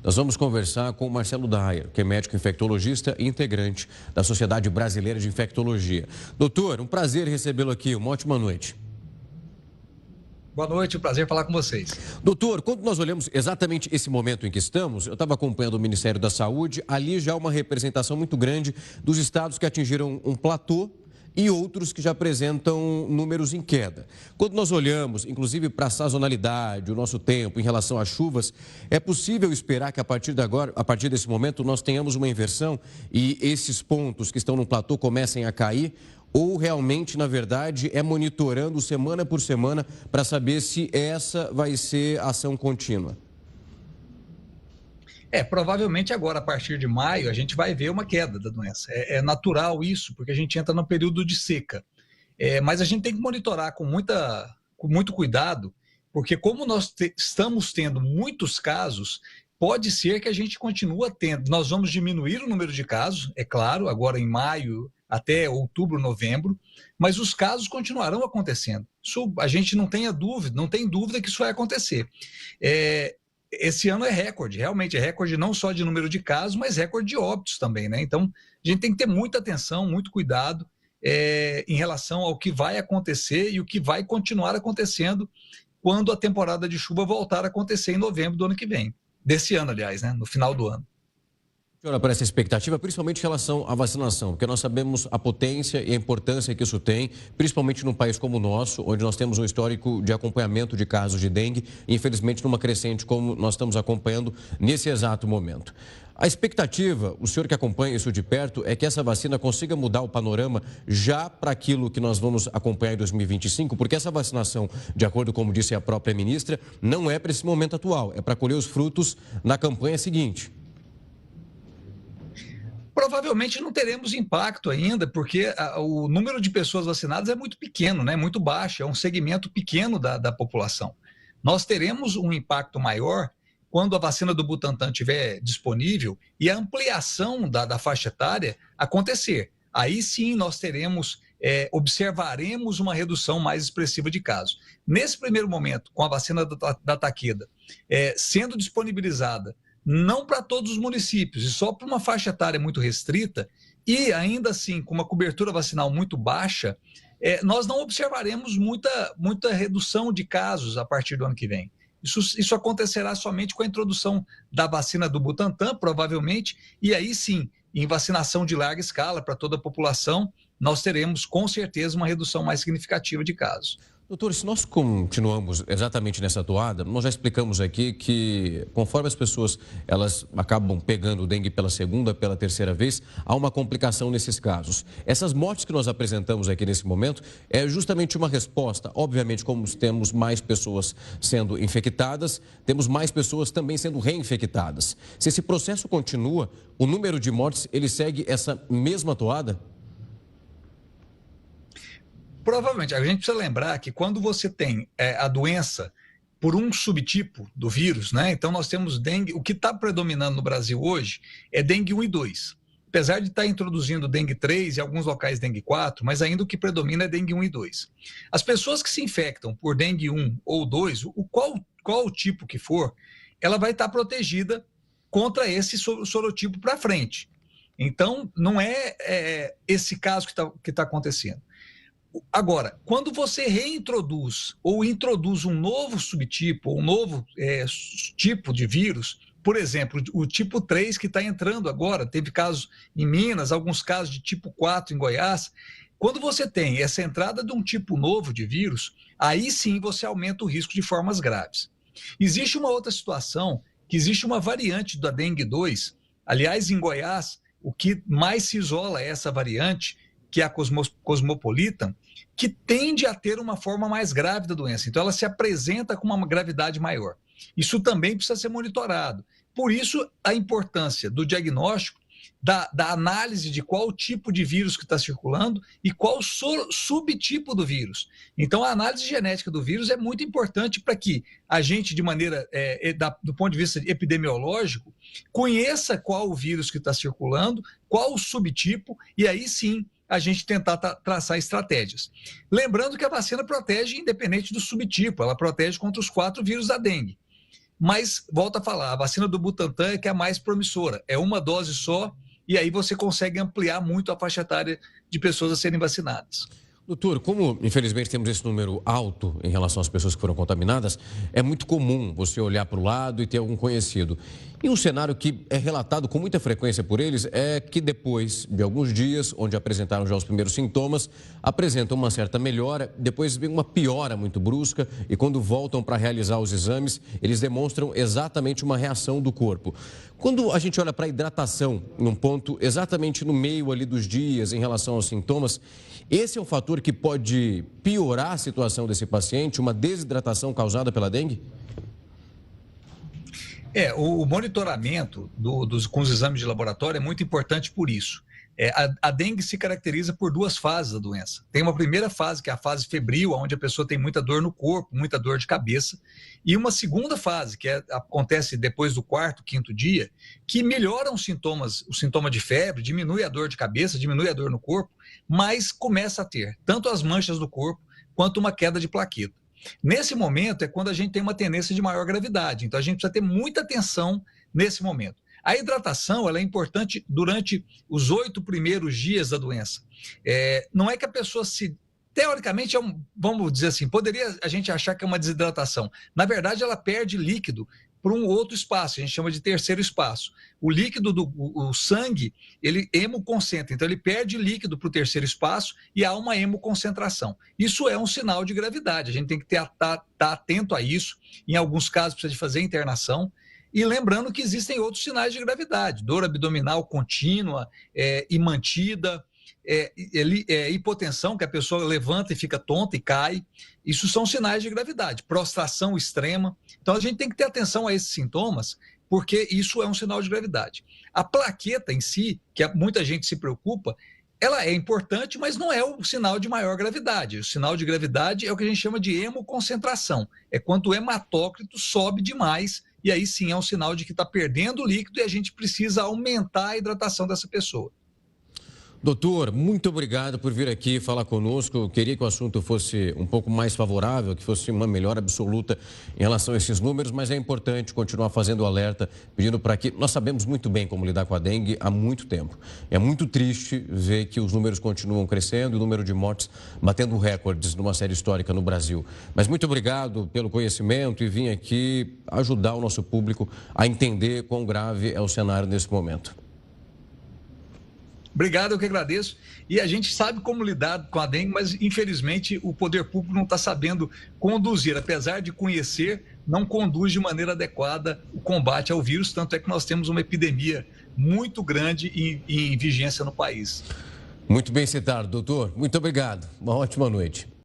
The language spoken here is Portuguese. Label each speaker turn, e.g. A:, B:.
A: Nós vamos conversar com o Marcelo Dayer, que é médico infectologista e integrante da Sociedade Brasileira de Infectologia. Doutor, um prazer recebê-lo aqui. Uma ótima noite.
B: Boa noite, um prazer falar com vocês.
A: Doutor, quando nós olhamos exatamente esse momento em que estamos, eu estava acompanhando o Ministério da Saúde, ali já há uma representação muito grande dos estados que atingiram um platô e outros que já apresentam números em queda. Quando nós olhamos, inclusive, para a sazonalidade, o nosso tempo em relação às chuvas, é possível esperar que a partir de agora, a partir desse momento, nós tenhamos uma inversão e esses pontos que estão no platô comecem a cair? Ou realmente, na verdade, é monitorando semana por semana para saber se essa vai ser ação contínua?
B: Provavelmente agora, a partir de maio, a gente vai ver uma queda da doença. É natural isso, porque a gente entra no período de seca. Mas a gente tem que monitorar com muito cuidado, porque como nós estamos tendo muitos casos, pode ser que a gente continue tendo. Nós vamos diminuir o número de casos, é claro, agora em maio até outubro, novembro, mas os casos continuarão acontecendo. Isso a gente não tem dúvida que isso vai acontecer. Esse ano é recorde, realmente é recorde não só de número de casos, mas recorde de óbitos também, né? Então, a gente tem que ter muita atenção, muito cuidado em relação ao que vai acontecer e o que vai continuar acontecendo quando a temporada de chuva voltar a acontecer em novembro do ano que vem. Desse ano, aliás, né? No final do ano.
A: Senhora, para essa expectativa, principalmente em relação à vacinação, porque nós sabemos a potência e a importância que isso tem, principalmente num país como o nosso, onde nós temos um histórico de acompanhamento de casos de dengue, infelizmente numa crescente como nós estamos acompanhando nesse exato momento. A expectativa, o senhor que acompanha isso de perto, é que essa vacina consiga mudar o panorama já para aquilo que nós vamos acompanhar em 2025, porque essa vacinação, de acordo com como disse a própria ministra, não é para esse momento atual, é para colher os frutos na campanha seguinte.
B: Provavelmente não teremos impacto ainda, porque o número de pessoas vacinadas é muito pequeno, né? Muito baixo, é um segmento pequeno da população. Nós teremos um impacto maior quando a vacina do Butantan estiver disponível e a ampliação da faixa etária acontecer. Aí sim nós observaremos uma redução mais expressiva de casos. Nesse primeiro momento, com a vacina da Takeda sendo disponibilizada, não para todos os municípios, e só para uma faixa etária muito restrita, e ainda assim com uma cobertura vacinal muito baixa, nós não observaremos muita redução de casos a partir do ano que vem. Isso acontecerá somente com a introdução da vacina do Butantan, provavelmente, e aí sim, em vacinação de larga escala para toda a população, nós teremos com certeza uma redução mais significativa de casos.
A: Doutor, se nós continuamos exatamente nessa toada, nós já explicamos aqui que conforme as pessoas elas acabam pegando o dengue pela segunda, pela terceira vez, há uma complicação nesses casos. Essas mortes que nós apresentamos aqui nesse momento é justamente uma resposta. Obviamente, como temos mais pessoas sendo infectadas, temos mais pessoas também sendo reinfectadas. Se esse processo continua, o número de mortes, ele segue essa mesma toada?
B: Provavelmente, a gente precisa lembrar que quando você tem a doença por um subtipo do vírus, né? Então nós temos dengue, o que está predominando no Brasil hoje é dengue 1 e 2. Apesar de estar introduzindo dengue 3 e alguns locais dengue 4, mas ainda o que predomina é dengue 1 e 2. As pessoas que se infectam por dengue 1 ou 2, qual o tipo que for, ela vai estar protegida contra esse sorotipo para frente. Então, não é esse caso que tá acontecendo. Agora, quando você reintroduz ou introduz um novo subtipo, ou um novo tipo de vírus, por exemplo, o tipo 3 que está entrando agora, teve casos em Minas, alguns casos de tipo 4 em Goiás. Quando você tem essa entrada de um tipo novo de vírus, aí sim você aumenta o risco de formas graves. Existe uma outra situação, que existe uma variante da dengue 2, aliás, em Goiás, o que mais se isola é essa variante, que é a cosmopolitan, que tende a ter uma forma mais grave da doença. Então, ela se apresenta com uma gravidade maior. Isso também precisa ser monitorado. Por isso, a importância do diagnóstico, da análise de qual tipo de vírus que está circulando e qual subtipo do vírus. Então, a análise genética do vírus é muito importante para que a gente, de maneira, do ponto de vista epidemiológico, conheça qual o vírus que está circulando, qual o subtipo, e aí sim a gente tentar traçar estratégias. Lembrando que a vacina protege independente do subtipo, ela protege contra os 4 vírus da dengue. Mas, volta a falar, a vacina do Butantan é que é a mais promissora. É uma dose só, e aí você consegue ampliar muito a faixa etária de pessoas a serem vacinadas.
A: Doutor, como infelizmente temos esse número alto em relação às pessoas que foram contaminadas, é muito comum você olhar para o lado e ter algum conhecido. E um cenário que é relatado com muita frequência por eles é que depois de alguns dias, onde apresentaram já os primeiros sintomas, apresentam uma certa melhora, depois vem uma piora muito brusca e quando voltam para realizar os exames, eles demonstram exatamente uma reação do corpo. Quando a gente olha para a hidratação, num ponto exatamente no meio ali dos dias em relação aos sintomas, esse é um fator que pode piorar a situação desse paciente, uma desidratação causada pela dengue?
B: O monitoramento com os exames de laboratório é muito importante por isso. A dengue se caracteriza por duas fases da doença. Tem uma primeira fase, que é a fase febril, onde a pessoa tem muita dor no corpo, muita dor de cabeça, e uma segunda fase, que acontece depois do quarto, quinto dia, que melhoram os sintomas, o sintoma de febre, diminui a dor de cabeça, diminui a dor no corpo, mas começa a ter tanto as manchas do corpo quanto uma queda de plaqueta. Nesse momento é quando a gente tem uma tendência de maior gravidade, então a gente precisa ter muita atenção nesse momento. A hidratação ela é importante durante os 8 primeiros dias da doença. Não é que a pessoa teoricamente, vamos dizer assim, poderia a gente achar que é uma desidratação. Na verdade, ela perde líquido para um outro espaço, a gente chama de terceiro espaço. O líquido o sangue, ele hemoconcentra, então ele perde líquido para o terceiro espaço e há uma hemoconcentração. Isso é um sinal de gravidade, a gente tem que estar atento a isso. Em alguns casos precisa de fazer internação. E lembrando que existem outros sinais de gravidade, dor abdominal contínua e mantida, hipotensão, que a pessoa levanta e fica tonta e cai. Isso são sinais de gravidade, prostração extrema. Então a gente tem que ter atenção a esses sintomas, porque isso é um sinal de gravidade. A plaqueta em si, que muita gente se preocupa, ela é importante, mas não é o sinal de maior gravidade. O sinal de gravidade é o que a gente chama de hemoconcentração. É quando o hematócrito sobe demais, e aí sim é um sinal de que está perdendo líquido e a gente precisa aumentar a hidratação dessa pessoa.
A: Doutor, muito obrigado por vir aqui falar conosco. Eu queria que o assunto fosse um pouco mais favorável, que fosse uma melhora absoluta em relação a esses números, mas é importante continuar fazendo o alerta, pedindo para que... Nós sabemos muito bem como lidar com a dengue há muito tempo. É muito triste ver que os números continuam crescendo e o número de mortes batendo recordes numa série histórica no Brasil. Mas muito obrigado pelo conhecimento e vim aqui ajudar o nosso público a entender quão grave é o cenário nesse momento.
B: Obrigado, eu que agradeço. E a gente sabe como lidar com a dengue, mas infelizmente o poder público não está sabendo conduzir. Apesar de conhecer, não conduz de maneira adequada o combate ao vírus, tanto é que nós temos uma epidemia muito grande em vigência no país.
A: Muito bem citado, doutor. Muito obrigado. Uma ótima noite.